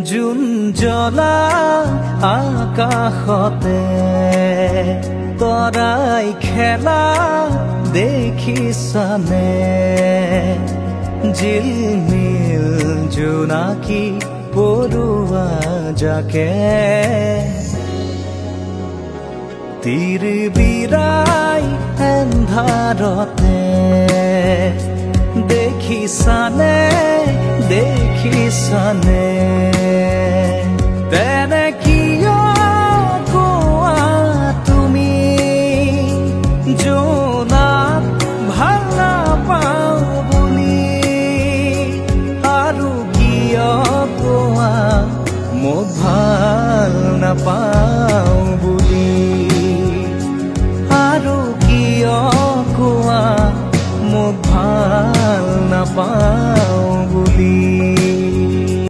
জোন জ্বলা আকাশতে তৰাই খেলা দেখিছানে জিলমিল জোনাকী পৰুৱা জাকে তীৰ বিৰাই এন্ধাৰতে দেখিছানে দেখিছানে